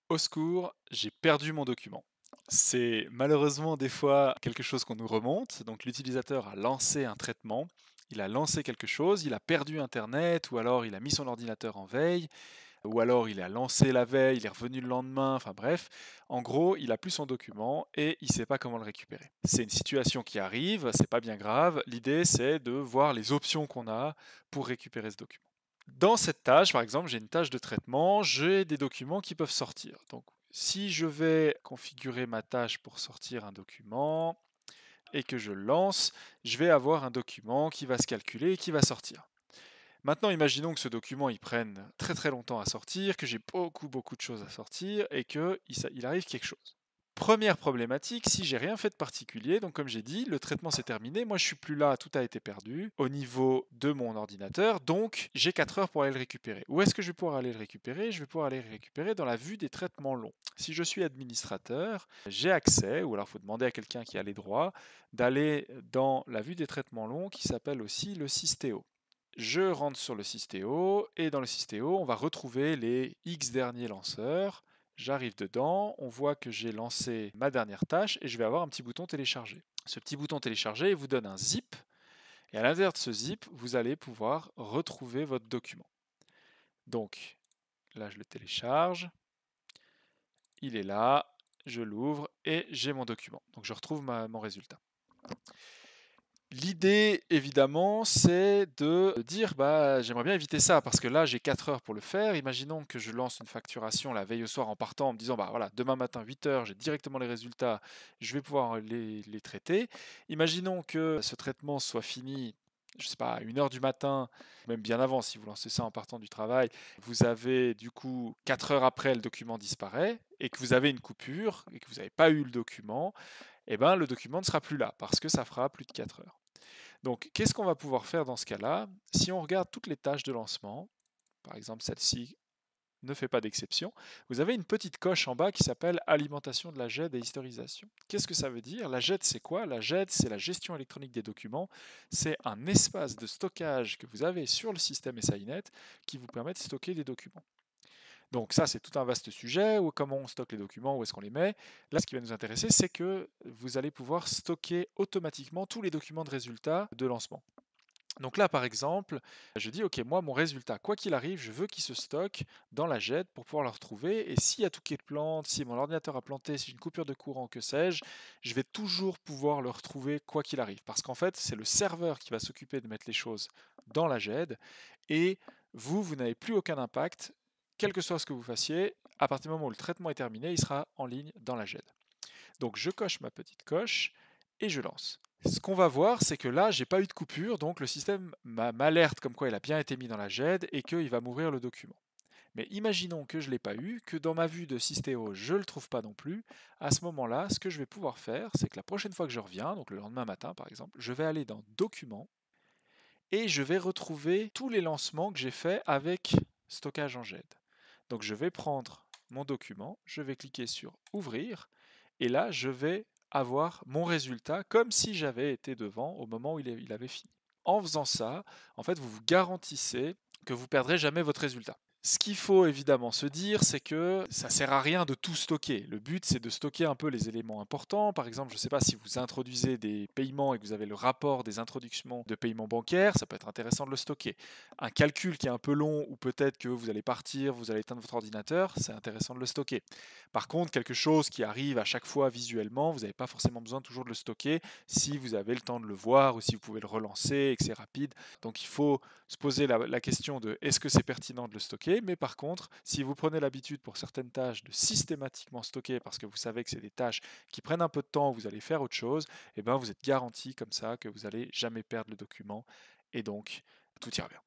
Au secours, j'ai perdu mon document. C'est malheureusement des fois quelque chose qu'on nous remonte. Donc l'utilisateur a lancé un traitement, il a lancé quelque chose, il a perdu Internet, ou alors il a mis son ordinateur en veille, ou alors il a lancé la veille, il est revenu le lendemain, enfin bref. En gros, il a plus son document et il ne sait pas comment le récupérer. C'est une situation qui arrive, c'est pas bien grave. L'idée, c'est de voir les options qu'on a pour récupérer ce document. Dans cette tâche, par exemple, j'ai une tâche de traitement, j'ai des documents qui peuvent sortir. Donc, si je vais configurer ma tâche pour sortir un document et que je le lance, je vais avoir un document qui va se calculer et qui va sortir. Maintenant, imaginons que ce document il prenne très très longtemps à sortir, que j'ai beaucoup de choses à sortir et qu'il arrive quelque chose. Première problématique, si j'ai rien fait de particulier, donc comme j'ai dit, le traitement s'est terminé, moi je suis plus là, tout a été perdu au niveau de mon ordinateur, donc j'ai 4 heures pour aller le récupérer. Où est-ce que je vais pouvoir aller le récupérer? Je vais pouvoir aller le récupérer dans la vue des traitements longs. Si je suis administrateur, j'ai accès, ou alors il faut demander à quelqu'un qui a les droits, d'aller dans la vue des traitements longs qui s'appelle aussi le Systéo. Je rentre sur le Systéo et dans le Systéo, on va retrouver les X derniers lanceurs. J'arrive dedans, on voit que j'ai lancé ma dernière tâche et je vais avoir un petit bouton télécharger. Ce petit bouton télécharger vous donne un zip et à l'intérieur de ce zip, vous allez pouvoir retrouver votre document. Donc là, je le télécharge, il est là, je l'ouvre et j'ai mon document. Donc je retrouve mon résultat. L'idée, évidemment, c'est de dire bah, j'aimerais bien éviter ça parce que là, j'ai 4 heures pour le faire. Imaginons que je lance une facturation la veille au soir en partant en me disant bah voilà, demain matin 8 heures, j'ai directement les résultats, je vais pouvoir les traiter. Imaginons que ce traitement soit fini, je sais pas, à 1 heure du matin, même bien avant si vous lancez ça en partant du travail. Vous avez du coup 4 heures après, le document disparaît et que vous avez une coupure et que vous n'avez pas eu le document. Eh ben, le document ne sera plus là parce que ça fera plus de 4 heures. Donc, qu'est-ce qu'on va pouvoir faire dans ce cas-là? Si on regarde toutes les tâches de lancement, par exemple celle-ci ne fait pas d'exception, vous avez une petite coche en bas qui s'appelle alimentation de la GED et historisation. Qu'est-ce que ça veut dire? La GED, c'est quoi? La GED, c'est la gestion électronique des documents. C'est un espace de stockage que vous avez sur le système SINet qui vous permet de stocker des documents. Donc ça, c'est tout un vaste sujet, où comment on stocke les documents, où est-ce qu'on les met. Là, ce qui va nous intéresser, c'est que vous allez pouvoir stocker automatiquement tous les documents de résultats de lancement. Donc là, par exemple, je dis, OK, moi, mon résultat, quoi qu'il arrive, je veux qu'il se stocke dans la GED pour pouvoir le retrouver. Et s'il y a tout qui plante, si mon ordinateur a planté, si j'ai une coupure de courant, que sais-je, je vais toujours pouvoir le retrouver quoi qu'il arrive. Parce qu'en fait, c'est le serveur qui va s'occuper de mettre les choses dans la GED. Et vous n'avez plus aucun impact, quel que soit ce que vous fassiez. À partir du moment où le traitement est terminé, il sera en ligne dans la GED. Donc je coche ma petite coche et je lance. Ce qu'on va voir, c'est que là, j'ai pas eu de coupure, donc le système m'alerte comme quoi il a bien été mis dans la GED et qu'il va m'ouvrir le document. Mais imaginons que je ne l'ai pas eu, que dans ma vue de Systéo, je ne le trouve pas non plus. À ce moment-là, ce que je vais pouvoir faire, c'est que la prochaine fois que je reviens, donc le lendemain matin par exemple, je vais aller dans Documents et je vais retrouver tous les lancements que j'ai faits avec stockage en GED. Donc je vais prendre mon document, je vais cliquer sur Ouvrir et là je vais avoir mon résultat comme si j'avais été devant au moment où il avait fini. En faisant ça, en fait, vous vous garantissez que vous perdrez jamais votre résultat. Ce qu'il faut évidemment se dire, c'est que ça sert à rien de tout stocker. Le but, c'est de stocker un peu les éléments importants. Par exemple, je ne sais pas si vous introduisez des paiements et que vous avez le rapport des introductions de paiements bancaires, ça peut être intéressant de le stocker. Un calcul qui est un peu long ou peut-être que vous allez partir, vous allez éteindre votre ordinateur, c'est intéressant de le stocker. Par contre, quelque chose qui arrive à chaque fois visuellement, vous n'avez pas forcément besoin toujours de le stocker si vous avez le temps de le voir ou si vous pouvez le relancer et que c'est rapide. Donc il faut se poser la question de est-ce que c'est pertinent de le stocker, mais par contre, si vous prenez l'habitude pour certaines tâches de systématiquement stocker parce que vous savez que c'est des tâches qui prennent un peu de temps, vous allez faire autre chose, et ben vous êtes garanti comme ça que vous n'allez jamais perdre le document et donc tout ira bien.